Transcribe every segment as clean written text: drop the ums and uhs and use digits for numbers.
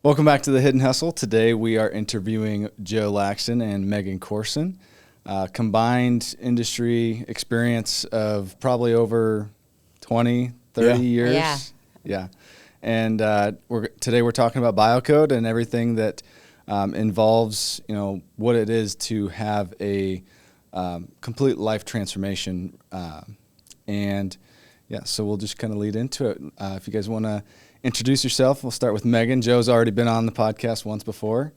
Welcome back to The Hidden Hustle. Today we are interviewing Joe Laxton and Megan Corson. Combined industry experience of probably over 20, 30 years. Yeah. And today we're talking about BioCode and everything that involves, what it is to have a complete life transformation. So we'll just kind of lead into it. If you guys want to introduce yourself, we'll start with Megan. Joe's already been on the podcast once before.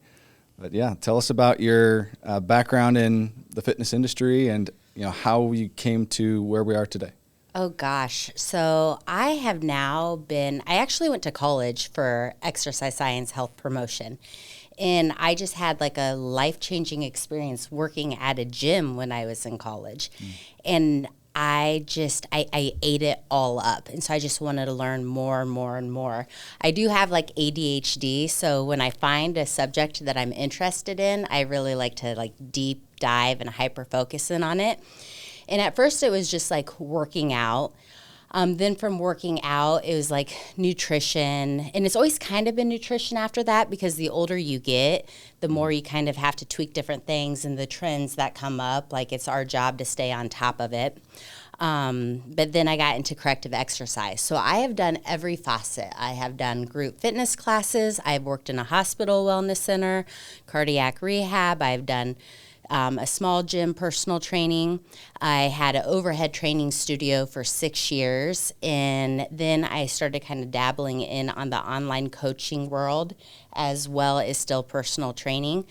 But yeah, tell us about your background in the fitness industry and how you came to where we are today. Oh gosh. So I actually went to college for exercise science health promotion. And I just had like a life-changing experience working at a gym when I was in college. And I ate it all up. And so I just wanted to learn more and more and more. I do have like ADHD. So when I find a subject that I'm interested in, I really like to deep dive and hyper focus in on it. And at first it was just like working out. Then from working out, it was like nutrition. And it's always kind of been nutrition after that, because the older you get, the more you kind of have to tweak different things and the trends that come up. Like, it's our job to stay on top of it. But then I got into corrective exercise. So I have done every facet. I have done group fitness classes. I've worked in a hospital wellness center, cardiac rehab. I've done a small gym personal training. I had an overhead training studio for 6 years, and then I started kind of dabbling in on the online coaching world as well as still personal training.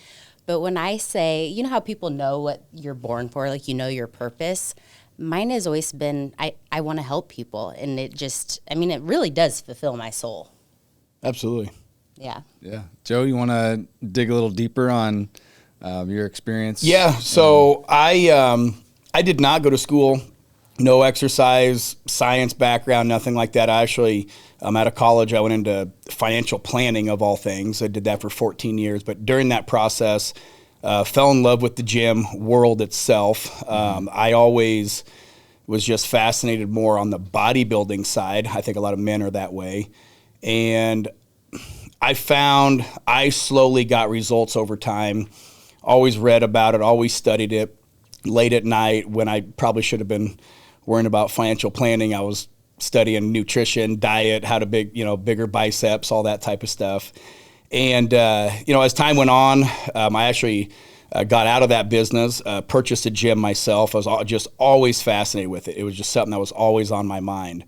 But when I say, how people know what you're born for, your purpose, mine has always been I want to help people, and it really does fulfill my soul. Absolutely. Yeah. Joe, you want to dig a little deeper on your experience? Yeah, so I did not go to school, no exercise, science background, nothing like that. I actually, out of college, I went into financial planning of all things. I did that for 14 years, but during that process, fell in love with the gym world itself. I always was just fascinated more on the bodybuilding side. I think a lot of men are that way. And I found I slowly got results over time. Always read about it, always studied it. Late at night, when I probably should have been worrying about financial planning, I was studying nutrition, diet, how to bigger biceps, all that type of stuff. And, as time went on, I actually got out of that business, purchased a gym myself. I was just always fascinated with it. It was just something that was always on my mind.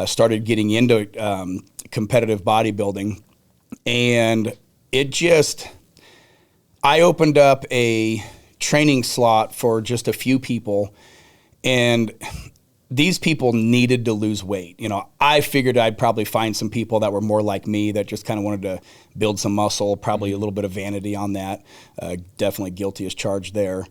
Started getting into competitive bodybuilding, and I opened up a training slot for just a few people, and these people needed to lose weight. I figured I'd probably find some people that were more like me, that just kind of wanted to build some muscle, probably a little bit of vanity on that. Definitely guilty as charged there.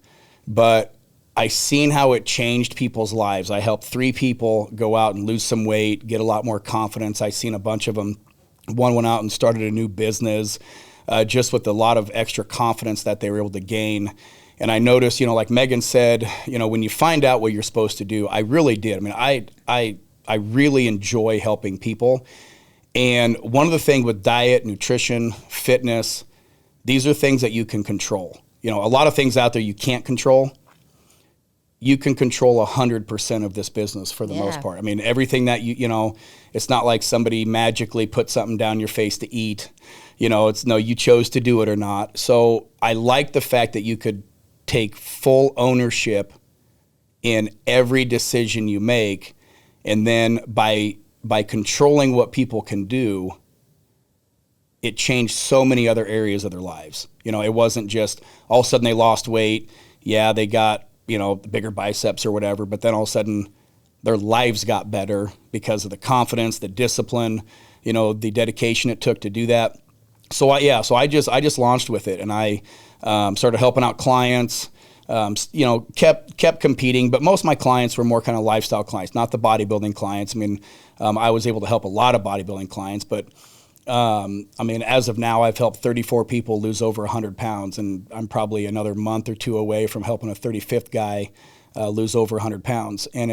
But I seen how it changed people's lives. I helped 3 people go out and lose some weight, get a lot more confidence. I seen a bunch of them. One went out and started a new business, just with a lot of extra confidence that they were able to gain. And I noticed, like Megan said, when you find out what you're supposed to do, I really did. I really enjoy helping people. And one of the things with diet, nutrition, fitness, these are things that you can control. A lot of things out there you can't control. You can control 100% of this business for the most part. Everything that it's not like somebody magically put something down your face to eat. It's no, you chose to do it or not. So I like the fact that you could take full ownership in every decision you make, and then by controlling what people can do, it changed so many other areas of their lives. It wasn't just all of a sudden they lost weight. Yeah, they got bigger biceps or whatever, but then all of a sudden their lives got better because of the confidence, the discipline, the dedication it took to do that. So I just launched with it, and I started helping out clients. Kept competing, but most of my clients were more kind of lifestyle clients, not the bodybuilding clients. I was able to help a lot of bodybuilding clients, but as of now, I've helped 34 people lose over 100 pounds, and I'm probably another month or 2 away from helping a 35th guy lose over 100 pounds. And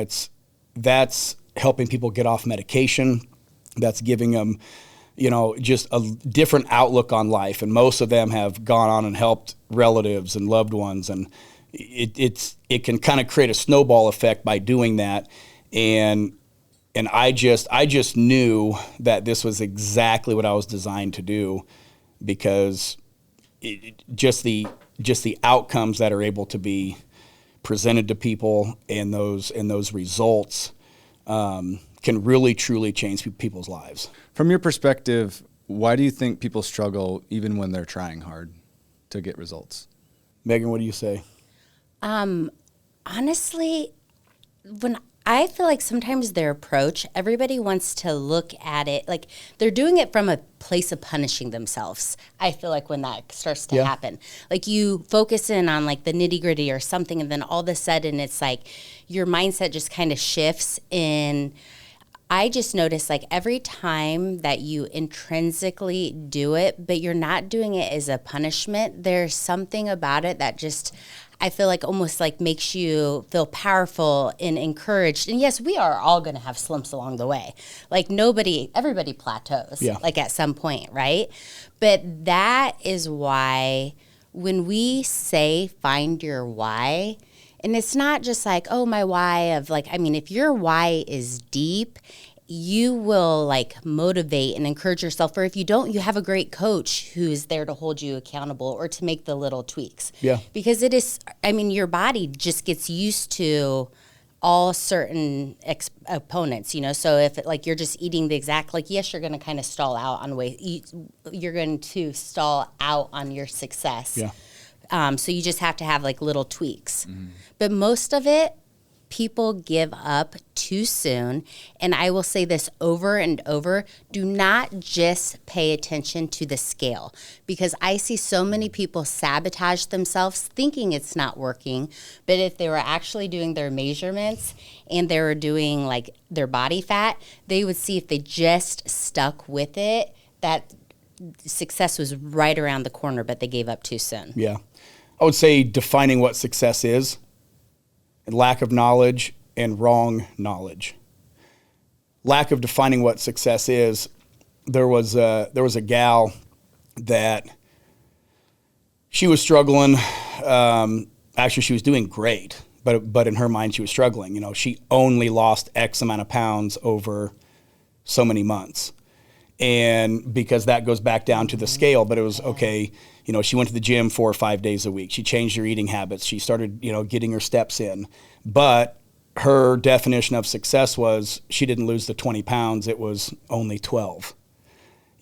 that's helping people get off medication. That's giving them just a different outlook on life. And most of them have gone on and helped relatives and loved ones. And it can kind of create a snowball effect by doing that. And I just knew that this was exactly what I was designed to do, because just the outcomes that are able to be presented to people and those results can really truly change people's lives. From your perspective, why do you think people struggle even when they're trying hard to get results? Megan, what do you say? Honestly, when I feel like sometimes their approach, everybody wants to look at it like they're doing it from a place of punishing themselves. I feel like when that starts to happen, like you focus in on like the nitty gritty or something, and then all of a sudden it's like your mindset just kind of shifts. And I just notice like every time that you intrinsically do it, but you're not doing it as a punishment, there's something about it that just, I feel like almost like makes you feel powerful and encouraged. And yes, we are all going to have slumps along the way. Like everybody plateaus like at some point, right? But that is why when we say find your why, and it's not just like, oh, my why of like, I mean, if your why is deep, you will like motivate and encourage yourself. Or if you don't, you have a great coach who's there to hold you accountable or to make the little tweaks. Yeah. Because it is, I mean, your body just gets used to all certain opponents, So if like you're just eating the exact, like, yes, you're going to kind of stall out on weight. You're going to stall out on your success. Yeah. So you just have to have like little tweaks. But most of it, people give up too soon. And I will say this over and over, do not just pay attention to the scale, because I see so many people sabotage themselves thinking it's not working. But if they were actually doing their measurements and they were doing like their body fat, they would see if they just stuck with it, that success was right around the corner, but they gave up too soon. Yeah. I would say defining what success is, and lack of knowledge and wrong knowledge. Lack of defining what success is. There was a gal that she was struggling. Actually, she was doing great, but in her mind, she was struggling. She only lost X amount of pounds over so many months. And because that goes back down to the scale, but it was okay. She went to the gym 4 or 5 days a week. She changed her eating habits. She started, getting her steps in. But her definition of success was she didn't lose the 20 pounds. It was only 12.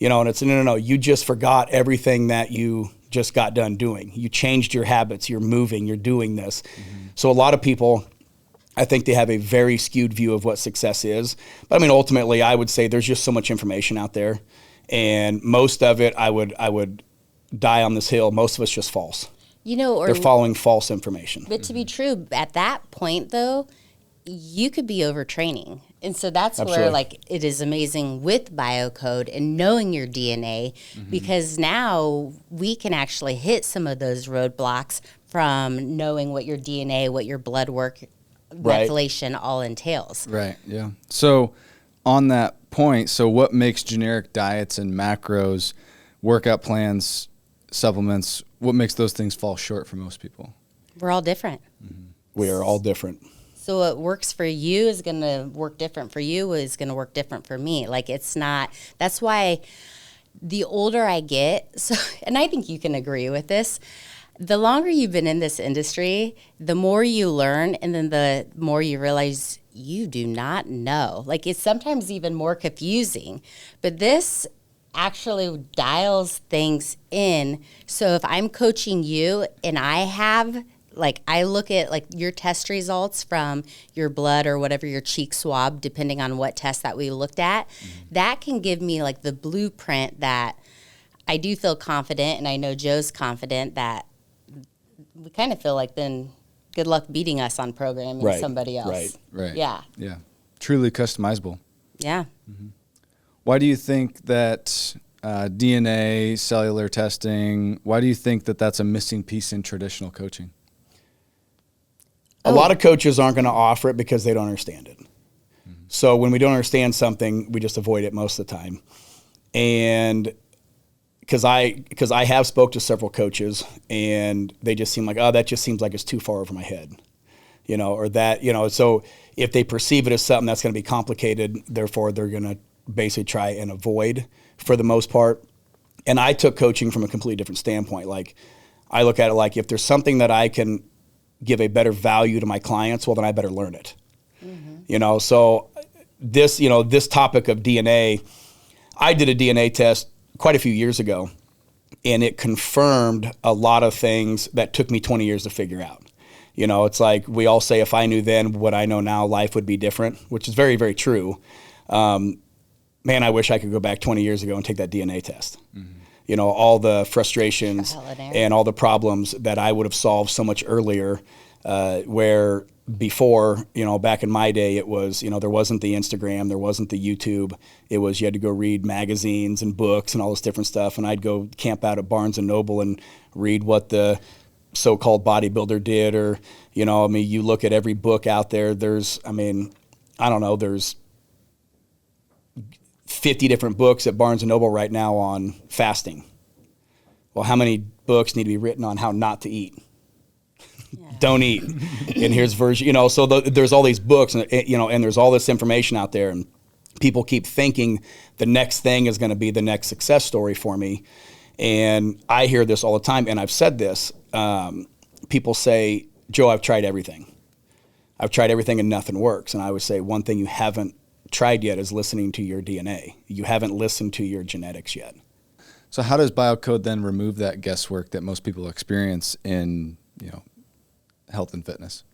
And it's, no, you just forgot everything that you just got done doing. You changed your habits. You're moving. You're doing this. So a lot of people, I think they have a very skewed view of what success is. But I mean, ultimately, I would say there's just so much information out there. And most of it, I would die on this hill. Most of it's just false. They're following false information. But to be true, at that point, though, you could be overtraining. And so that's where like it is amazing with BioCode and knowing your DNA, because now we can actually hit some of those roadblocks from knowing what your DNA, what your blood work, methylation all entails. Right, yeah. So on that point, so what makes generic diets and macros, workout plans, supplements, what makes those things fall short for most people? We're all different. We are all different. So what works for you is going to work different for you, is going to work different for me. Like it's not, that's why the older I get, so, and I think you can agree with this, the longer you've been in this industry, the more you learn, and then the more you realize you do not know. Like it's sometimes even more confusing, but this actually dials things in. So if I'm coaching you and I look at like your test results from your blood or whatever, your cheek swab, depending on what test that we looked at, that can give me like the blueprint that I do feel confident, and I know Joe's confident that we kind of feel like then good luck beating us on programming somebody else. Right. Yeah. Yeah. Truly customizable. Yeah. Why do you think that DNA, cellular testing, why do you think that that's a missing piece in traditional coaching? A lot of coaches aren't going to offer it because they don't understand it. So when we don't understand something, we just avoid it most of the time. And because I have spoke to several coaches, and they just seem like, oh, that just seems like it's too far over my head, or that, so if they perceive it as something that's going to be complicated, therefore they're going to basically try and avoid for the most part. And I took coaching from a completely different standpoint. Like, I look at it like, if there's something that I can give a better value to my clients, well, then I better learn it. Mm-hmm. So this topic of DNA, I did a DNA test quite a few years ago, and it confirmed a lot of things that took me 20 years to figure out. It's like we all say, if I knew then what I know now, life would be different, which is very, very true. Man, I wish I could go back 20 years ago and take that DNA test. Mm-hmm. All the frustrations and all the problems that I would have solved so much earlier, where before, back in my day, it was, there wasn't the Instagram, there wasn't the YouTube. It was, you had to go read magazines and books and all this different stuff. And I'd go camp out at Barnes and Noble and read what the so-called bodybuilder did, or, you look at every book out there, there's 50 different books at Barnes & Noble right now on fasting. Well, how many books need to be written on how not to eat? Yeah. Don't eat. And here's version, so there's all these books, and there's all this information out there, and people keep thinking the next thing is going to be the next success story for me. And I hear this all the time, and I've said this. People say, Joe, I've tried everything. I've tried everything and nothing works. And I would say, one thing you haven't tried yet is listening to your DNA. You haven't listened to your genetics yet. So how does BioCode then remove that guesswork that most people experience in, health and fitness?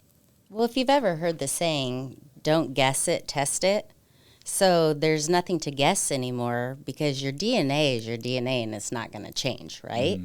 Well, if you've ever heard the saying, don't guess it, test it. So there's nothing to guess anymore, because your DNA is your DNA and it's not going to change, right?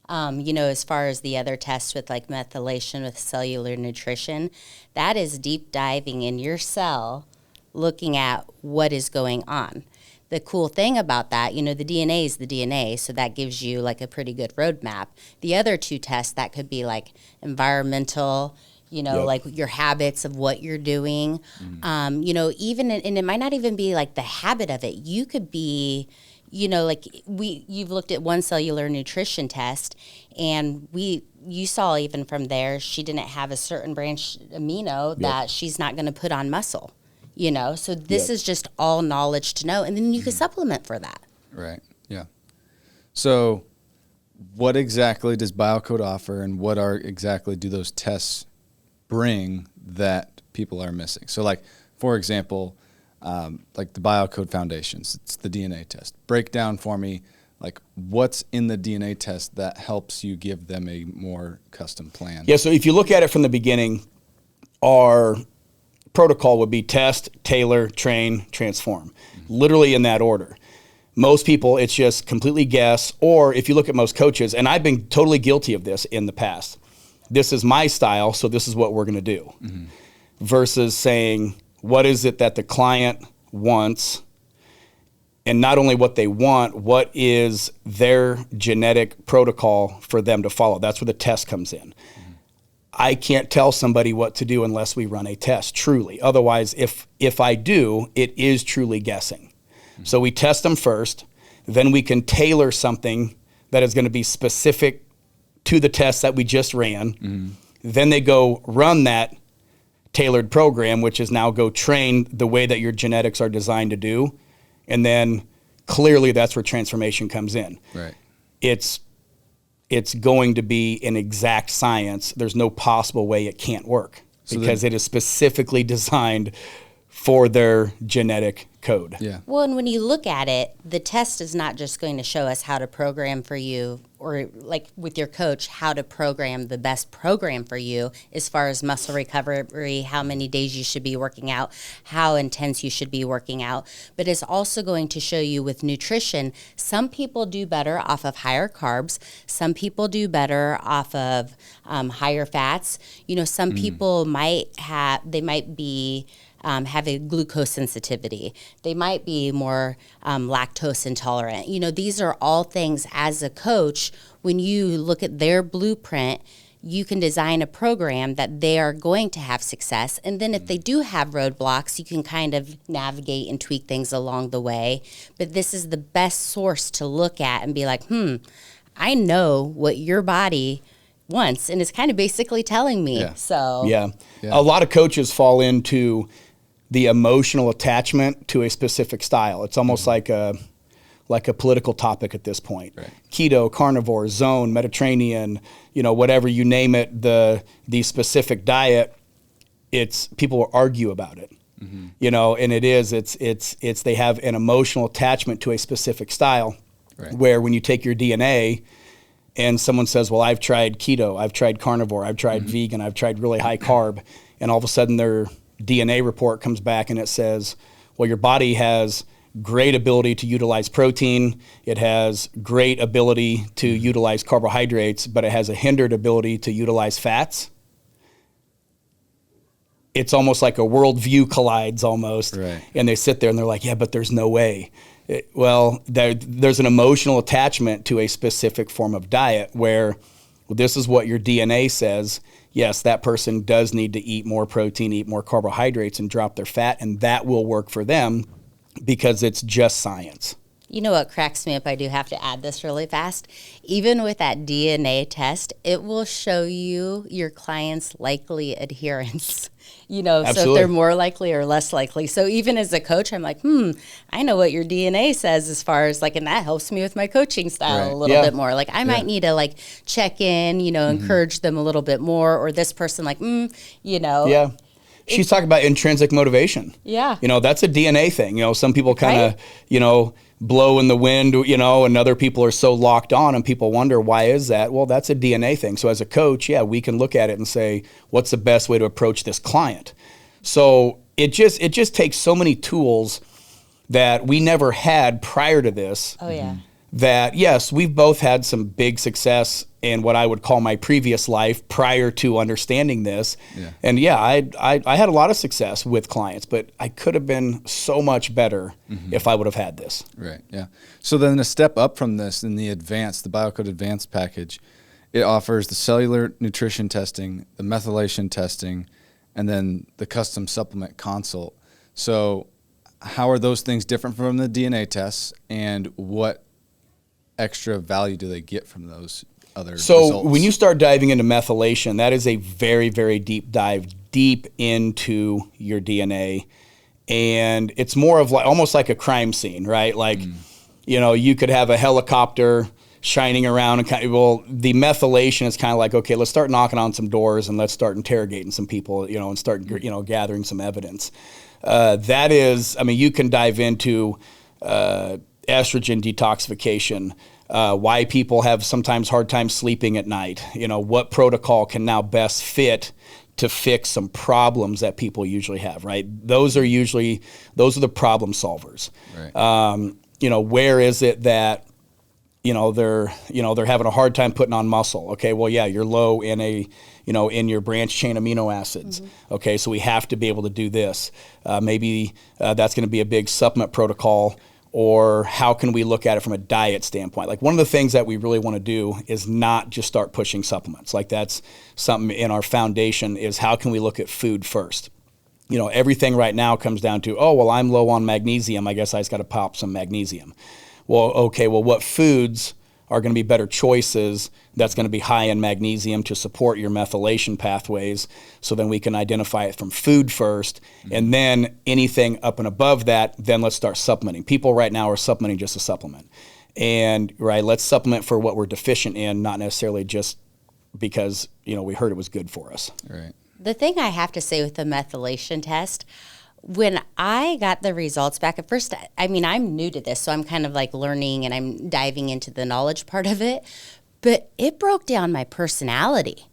As far as the other tests with like methylation with cellular nutrition, that is deep diving in your cell, looking at what is going on. The cool thing about that, the DNA is the DNA, so that gives you like a pretty good roadmap. The other two tests, that could be like environmental, like your habits of what you're doing. Even, and it might not even be like the habit of it. You could be, you've looked at one cellular nutrition test, and you saw even from there, she didn't have a certain branch amino that she's not going to put on muscle. So this is just all knowledge to know, and then you can supplement for that. Right. Yeah. So what exactly does BioCode offer, and what exactly do those tests bring that people are missing? So like, for example, like the BioCode Foundations, it's the DNA test. Break down for me, like, what's in the DNA test that helps you give them a more custom plan? Yeah, so if you look at it from the beginning, our protocol would be test, tailor, train, transform, literally in that order. Most people, it's just completely guess, or if you look at most coaches, and I've been totally guilty of this in the past, this is my style, so this is what we're going to do, versus saying, what is it that the client wants, and not only what they want, what is their genetic protocol for them to follow? That's where the test comes in. I can't tell somebody what to do unless we run a test, truly. Otherwise, if I do, it is truly guessing. So we test them first, then we can tailor something that is going to be specific to the test that we just ran. Then they go run that tailored program, which is now go train the way that your genetics are designed to do. And then clearly that's where transformation comes in. Right. It's going to be an exact science. There's no possible way it can't work, because it is specifically designed for their genetic code. Yeah. Well, and when you look at it, the test is not just going to show us how to program for you, or like with your coach, how to program the best program for you as far as muscle recovery, how many days you should be working out, how intense you should be working out. But it's also going to show you with nutrition, some people do better off of higher carbs. Some people do better off of higher fats. Some people might be have a glucose sensitivity. They might be more lactose intolerant. These are all things as a coach, when you look at their blueprint, you can design a program that they are going to have success. And then if they do have roadblocks, you can kind of navigate and tweak things along the way. But this is the best source to look at and be like, I know what your body wants, and it's kind of basically telling me. Yeah. So Yeah. A lot of coaches fall into the emotional attachment to a specific style. It's almost like a political topic at this point. Right. Keto, carnivore, zone, Mediterranean, whatever you name it, the specific diet, it's people will argue about it. And it's they have an emotional attachment to a specific style. Right. Where when you take your DNA and someone says, well, I've tried keto, I've tried carnivore, I've tried vegan, I've tried really high carb, and all of a sudden their DNA report comes back and it says, well, your body has great ability to utilize protein, it has great ability to utilize carbohydrates, but it has a hindered ability to utilize fats. It's almost like a worldview collides almost. Right. And they sit there and they're like, yeah, but there's no way. There's an emotional attachment to a specific form of diet where this is what your DNA says. Yes, that person does need to eat more protein, eat more carbohydrates, and drop their fat, and that will work for them because it's just science. You know what cracks me up? I do have to add this really fast. Even with that DNA test, it will show you your client's likely adherence. So if they're more likely or less likely. So even as a coach, I'm like, I know what your DNA says as far as and that helps me with my coaching style a little bit more. I might need to check in, encourage them a little bit more, or this person Yeah. She's talking about intrinsic motivation. Yeah. That's a DNA thing. Some people kind of, blow in the wind, and other people are so locked on and people wonder, why is that? Well, that's a DNA thing. So as a coach, we can look at it and say, what's the best way to approach this client? So it just takes so many tools that we never had prior to this. Oh, yeah. That, yes, we've both had some big success in what I would call my previous life prior to understanding this. Yeah. And I had a lot of success with clients, but I could have been so much better if I would have had this. Right, yeah. So then a step up from this in the BioCode Advanced package, it offers the cellular nutrition testing, the methylation testing, and then the custom supplement consult. So how are those things different from the DNA tests, and what extra value do they get from those other results? When you start diving into methylation, that is a very, very deep dive deep into your DNA. And it's more of almost like a crime scene, right? You could have a helicopter shining around and the methylation is kind of like, okay, let's start knocking on some doors and let's start interrogating some people, and start, gathering some evidence. That is, you can dive into estrogen detoxification, why people have sometimes hard time sleeping at night, what protocol can now best fit to fix some problems that people usually have, right? Those are the problem solvers. Right. Where is it that, they're having a hard time putting on muscle? Okay, well, yeah, you're low in in your branch chain amino acids. Okay, so we have to be able to do this. Maybe that's going to be a big supplement protocol. Or how can we look at it from a diet standpoint? One of the things that we really want to do is not just start pushing supplements. That's something in our foundation is how can we look at food first? Everything right now comes down to, I'm low on magnesium. I guess I just got to pop some magnesium. Well, okay, what foods are going to be better choices that's going to be high in magnesium to support your methylation pathways, so then we can identify it from food first, and then anything up and above that, then let's start supplementing. People right now are supplementing just a supplement. And let's supplement for what we're deficient in, not necessarily just because, we heard it was good for us. Right. The thing I have to say with the methylation test, when I got the results back at first, I'm new to this, so I'm kind of learning and I'm diving into the knowledge part of it, but it broke down my personality.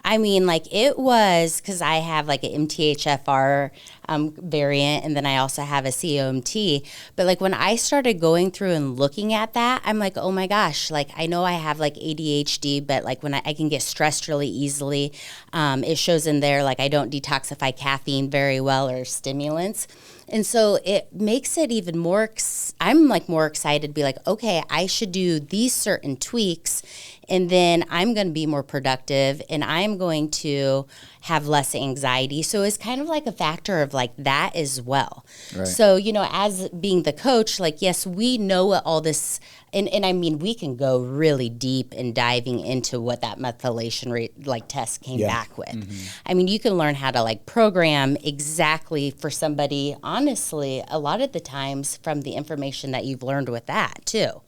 It was, because I have an MTHFR variant, and then I also have a COMT. But when I started going through and looking at that, I'm like, oh my gosh, I know I have ADHD, but when I can get stressed really easily. It shows in there I don't detoxify caffeine very well or stimulants. And so it makes it even more, I'm more excited to be okay, I should do these certain tweaks and then I'm going to be more productive, and I'm going to have less anxiety. So it's kind of like a factor of like that as well. Right. So, as being the coach, like, yes, we know what all this, and I mean, we can go really deep in diving into what that methylation rate like test came back with. I mean, you can learn how to like program exactly for somebody, honestly, a lot of the times from the information that you've learned with that too.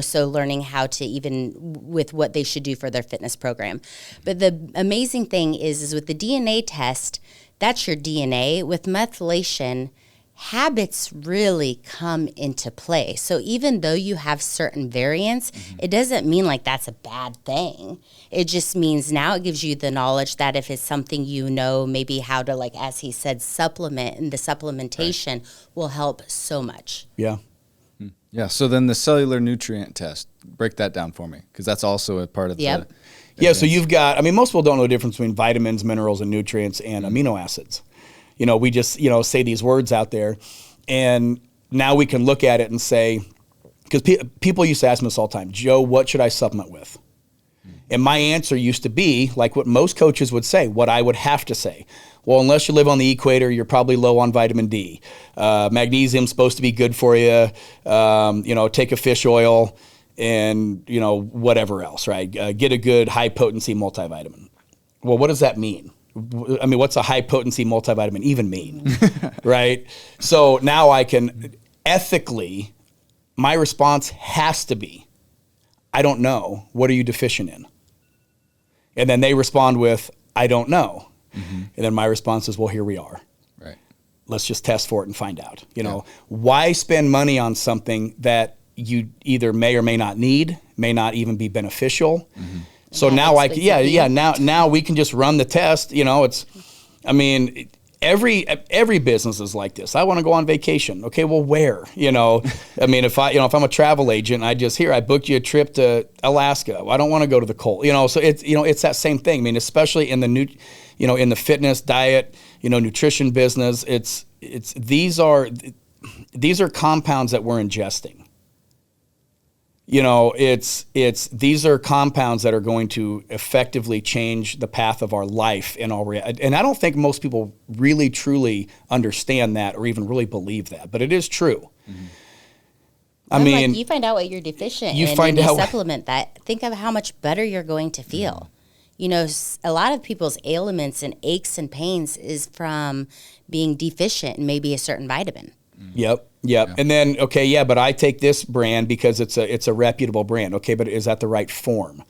So learning how to even with what they should do for their fitness program. But the amazing thing is with the DNA test, that's your DNA. With methylation, habits really come into play. So even though you have certain variants, it doesn't mean like that's a bad thing. It just means now it gives you the knowledge that if it's something maybe how to, like, as he said, supplement, and the supplementation will help so much. Yeah. Yeah. So then the cellular nutrient test, break that down for me, because that's also a part of the. Yeah. So you've got, most people don't know the difference between vitamins, minerals, and nutrients and amino acids. We just, say these words out there, and now we can look at it and say, because people used to ask me this all the time, Joe, what should I supplement with? And my answer used to be like what most coaches would say, what I would have to say. Well, unless you live on the equator, you're probably low on vitamin D. Magnesium's supposed to be good for you. Take a fish oil and, whatever else, right? Get a good high potency multivitamin. Well, what does that mean? I mean, what's a high potency multivitamin even mean, right? So now I can ethically, my response has to be, I don't know. What are you deficient in? And then they respond with, I don't know. And then my response is, well, here we are. Right. Let's just test for it and find out. Why spend money on something that you either may or may not need, may not even be beneficial? So now now we can just run the test. Every business is like this. I want to go on vacation. Okay, well, where? If I'm a travel agent, I booked you a trip to Alaska. I don't want to go to the cold. So it's that same thing. Especially in the in the fitness, diet, nutrition business, these are compounds that we're ingesting. These are compounds that are going to effectively change the path of our life and I don't think most people really truly understand that or even really believe that, but it is true. You find out what you're deficient in and you supplement that. Think of how much better you're going to feel. A lot of people's ailments and aches and pains is from being deficient in maybe a certain vitamin. Yep. Yeah. And then, but I take this brand because it's a reputable brand. Okay, but is that the right form?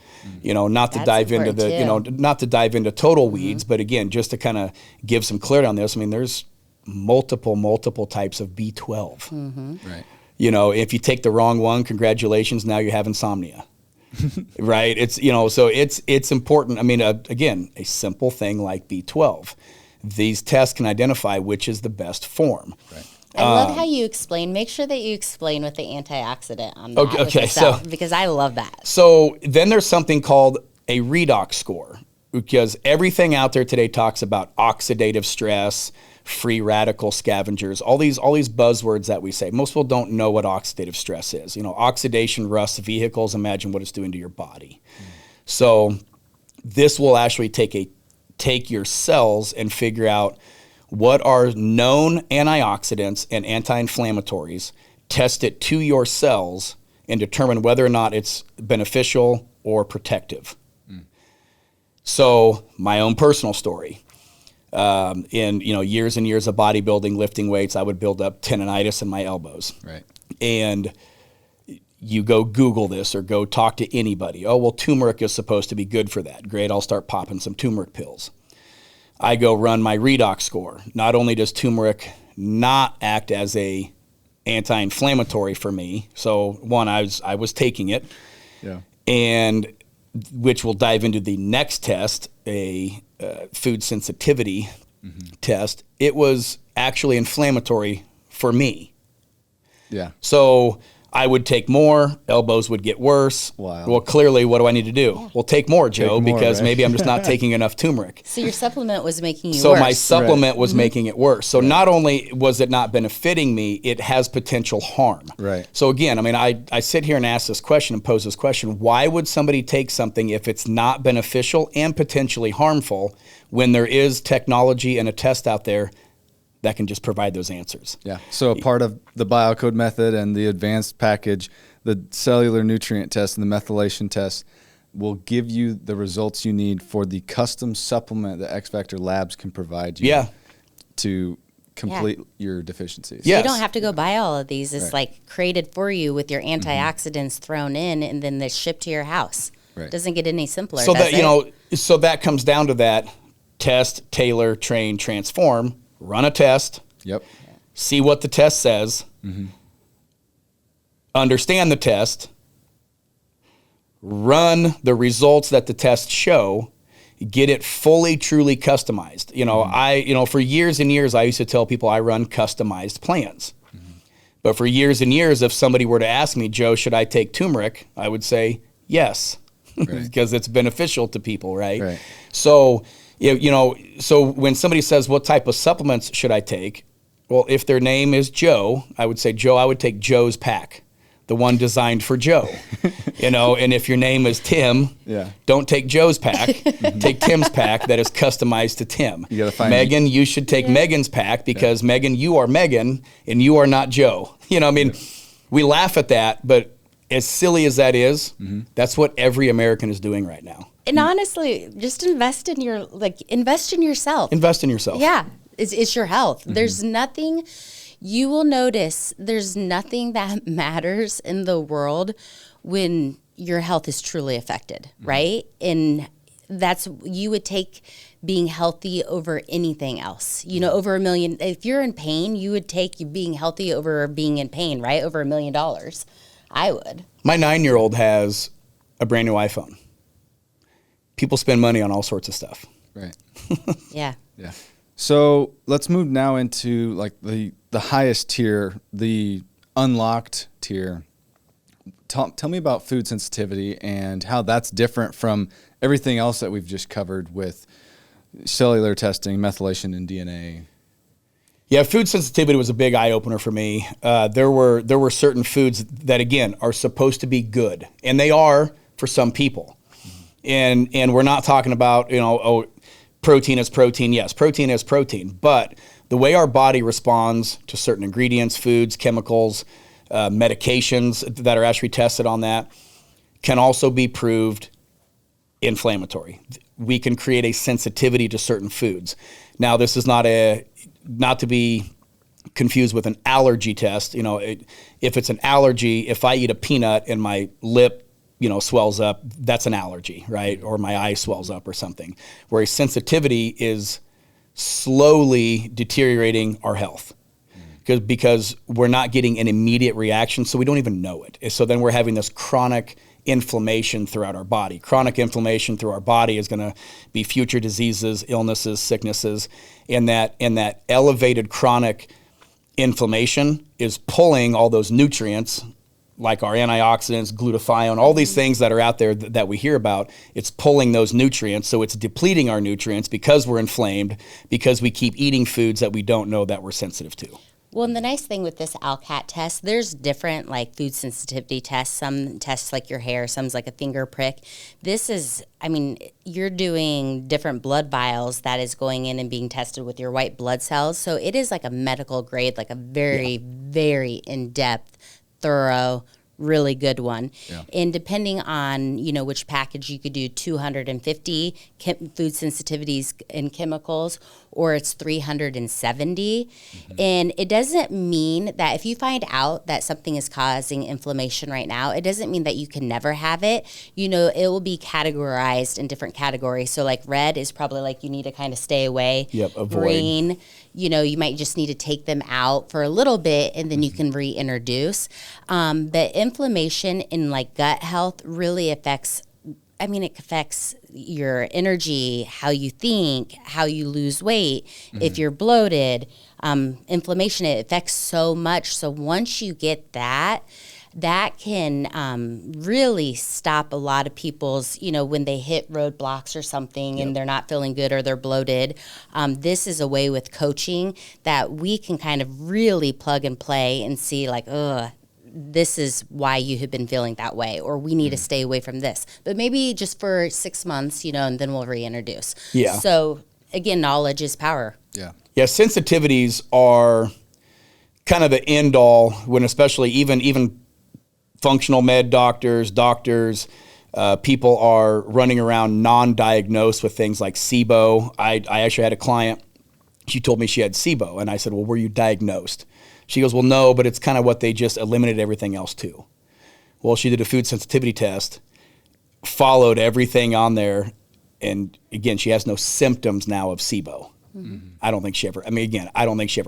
Not to dive into not to dive into total weeds, but again, just to kind of give some clarity on this. there's multiple types of B12. Right. If you take the wrong one, congratulations, now you have insomnia. Right? It's so it's important. Again, a simple thing like B12. These tests can identify which is the best form. Right. I love how you explain. Make sure that you explain with the antioxidant on that because I love that. So then there's something called a redox score, because everything out there today talks about oxidative stress, free radical scavengers, all these buzzwords that we say. Most people don't know what oxidative stress is. Oxidation rusts vehicles. Imagine what it's doing to your body. So this will actually take your cells and figure out what are known antioxidants and anti-inflammatories, test it to your cells, and determine whether or not it's beneficial or protective. So my own personal story, in years and years of bodybuilding, lifting weights, I would build up tendonitis in my elbows. Right. And you go Google this or go talk to anybody. Oh, well, turmeric is supposed to be good for that. Great, I'll start popping some turmeric pills. I go run my redox score. Not only does turmeric not act as a anti-inflammatory for me, so one, I was taking it, and which we'll dive into the next test, a food sensitivity test. It was actually inflammatory for me. Yeah. So I would take more, elbows would get worse. Wow. Well, clearly, what do I need to do? Yeah. Well, take more, Joe, Take more, because right? maybe I'm just not taking enough turmeric. So your supplement was making you So worse. my supplement was making it worse. So not only was it not benefiting me, it has potential harm. Right. So again, I mean, I sit here and ask this question and pose this question. Why would somebody take something if it's not beneficial and potentially harmful when there is technology and a test out there that can just provide those answers? Yeah. So a part of the BioCode method and the advanced package, the cellular nutrient test and the methylation test will give you the results you need for the custom supplement that X Factor Labs can provide you Yeah. to complete your deficiencies. Yeah. You Yes. don't have to go buy all of these. It's Right. like created for you with your antioxidants thrown in, and then they're shipped to your house. Right. Doesn't get any simpler. So does that, so that comes down to that: test, tailor, train, transform. Run a test, Yep. see what the test says, understand the test, run the results that the tests show, get it fully, truly customized. For years and years, I used to tell people I run customized plans. But for years and years, if somebody were to ask me, Joe, should I take turmeric? I would say yes, Right. because it's beneficial to people, right? Right. So, so when somebody says, what type of supplements should I take? Well, if their name is Joe, I would say, Joe, I would take Joe's pack, the one designed for Joe. And if your name is Tim, Yeah. don't take Joe's pack. Take Tim's pack that is customized to Tim. You gotta find Megan, you should take Megan's pack because Megan, you are Megan and you are not Joe. We laugh at that, but as silly as that is, that's what every American is doing right now. And honestly, just invest in yourself. Invest in yourself. Yeah, it's your health. There's nothing, you will notice there's nothing that matters in the world when your health is truly affected, right? And you would take being healthy over anything else. Over $1 million, if you're in pain, you would take being healthy over being in pain, right? Over $1 million. I would. My 9-year-old has a brand new iPhone. People spend money on all sorts of stuff. Right. Yeah. Yeah. So let's move now into like the highest tier, the unlocked tier. Tell me about food sensitivity and how that's different from everything else that we've just covered with cellular testing, methylation, and DNA. Yeah, food sensitivity was a big eye opener for me. There were certain foods that, again, are supposed to be good, and they are for some people. And we're not talking about protein is protein. Yes, protein is protein, but the way our body responds to certain ingredients, foods, chemicals, medications that are actually tested on that can also be proved inflammatory. We can create a sensitivity to certain foods. Now, this is not to be confused with an allergy test. If it's an allergy, if I eat a peanut and my lip, swells up, that's an allergy, right? Or my eye swells up or something. Where a sensitivity is slowly deteriorating our health. Because we're not getting an immediate reaction, so we don't even know it. So then we're having this chronic inflammation throughout our body. Chronic inflammation through our body is going to be future diseases, illnesses, sicknesses, and that elevated chronic inflammation is pulling all those nutrients, like our antioxidants, glutathione, all these things that are out there that we hear about. It's pulling those nutrients, so it's depleting our nutrients because we're inflamed, because we keep eating foods that we don't know that we're sensitive to. Well, and the nice thing with this ALCAT test, there's different like food sensitivity tests. Some tests like your hair, some's like a finger prick. This is, you're doing different blood vials that is going in and being tested with your white blood cells. So it is like a medical grade, like a very, very in-depth, thorough, really good one. Yeah. And depending on, which package, you could do 250 food sensitivities and chemicals, or it's 370. And it doesn't mean that if you find out that something is causing inflammation right now, it doesn't mean that you can never have it. It will be categorized in different categories. So like red is probably like you need to kind of stay away. Yep, avoid. Green, you might just need to take them out for a little bit and then you can reintroduce. But inflammation in like gut health really affects it affects your energy, how you think, how you lose weight, if you're bloated, inflammation, it affects so much. So once you get that, that can really stop a lot of people's, when they hit roadblocks or something and they're not feeling good or they're bloated. This is a way with coaching that we can kind of really plug and play and see like, this is why you have been feeling that way, or we need to stay away from this. But maybe just for 6 months, and then we'll reintroduce. Yeah. So again, knowledge is power. Yeah. Yeah, sensitivities are kind of the end all when, especially even functional med doctors, people are running around non-diagnosed with things like SIBO. I actually had a client, she told me she had SIBO, and I said, well, were you diagnosed? She goes, well, no, but it's kind of what they just eliminated everything else to. Well, she did a food sensitivity test, followed everything on there, and again, she has no symptoms now of SIBO. Mm-hmm. I don't think she ever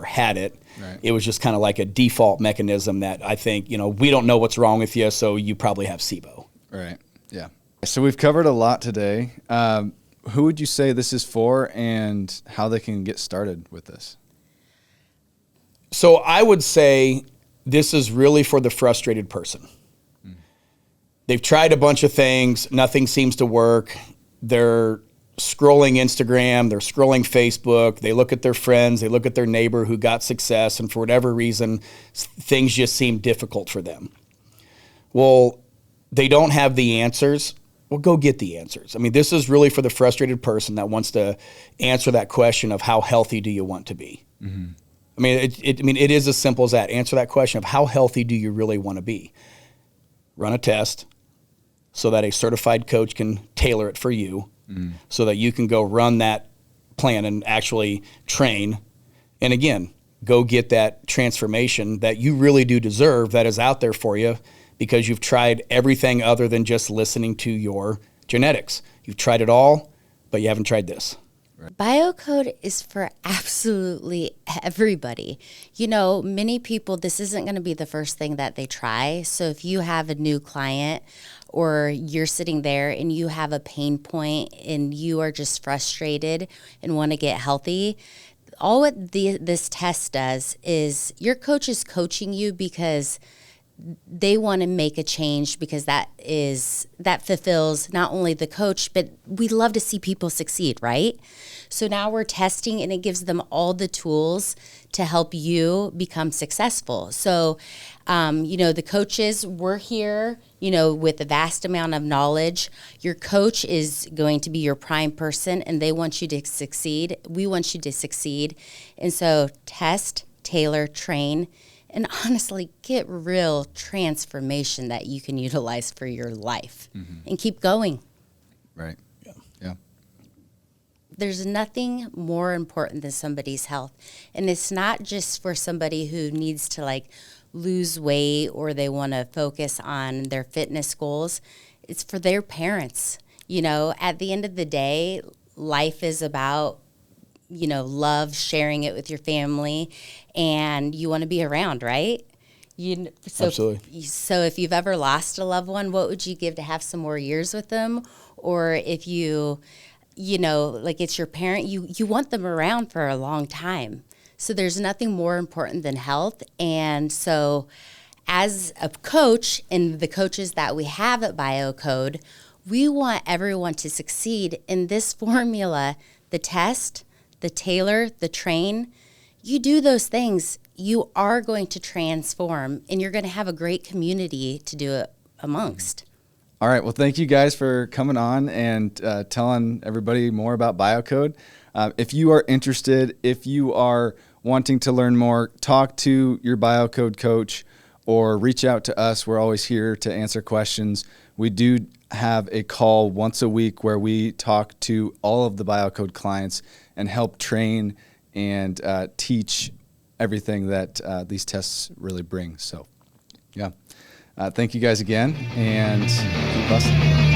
had it. Right. It was just kind of like a default mechanism that I think, we don't know what's wrong with you, so you probably have SIBO. Right, yeah. So we've covered a lot today. Who would you say this is for and how they can get started with this? So I would say this is really for the frustrated person. They've tried a bunch of things. Nothing seems to work. They're scrolling Instagram. They're scrolling Facebook. They look at their friends. They look at their neighbor who got success. And for whatever reason, things just seem difficult for them. Well, they don't have the answers. Well, go get the answers. I mean, this is really for the frustrated person that wants to answer that question of how healthy do you want to be? Mm-hmm. I mean, it is as simple as that. Answer that question of how healthy do you really want to be? Run a test so that a certified coach can tailor it for you, so that you can go run that plan and actually train. And again, go get that transformation that you really do deserve, that is out there for you, because you've tried everything other than just listening to your genetics. You've tried it all, but you haven't tried this. BioCode is for absolutely everybody. Many people, this isn't going to be the first thing that they try. So if you have a new client or you're sitting there and you have a pain point and you are just frustrated and want to get healthy, all what this test does is your coach is coaching you because they want to make a change, because that fulfills not only the coach, but we love to see people succeed, right? So now we're testing, and it gives them all the tools to help you become successful. So, the coaches, we're here, with a vast amount of knowledge. Your coach is going to be your prime person, and they want you to succeed. We want you to succeed. And so test, tailor, train, and honestly, get real transformation that you can utilize for your life and keep going. Right. Yeah. There's nothing more important than somebody's health. And it's not just for somebody who needs to lose weight or they want to focus on their fitness goals. It's for their parents. At the end of the day, life is about love, sharing it with your family, and you want to be around, right? Absolutely. So if you've ever lost a loved one, what would you give to have some more years with them? Or if it's your parent, you want them around for a long time. So there's nothing more important than health. And so as a coach, and the coaches that we have at BioCode, we want everyone to succeed in this formula: the test, the tailor, the train. You do those things, you are going to transform, and you're going to have a great community to do it amongst. All right. Well, thank you guys for coming on and telling everybody more about BioCode. If you are interested, if you are wanting to learn more, talk to your BioCode coach or reach out to us. We're always here to answer questions. We do have a call once a week where we talk to all of the BioCode clients and help train and teach everything that these tests really bring. So, yeah. Thank you guys again, and keep busting.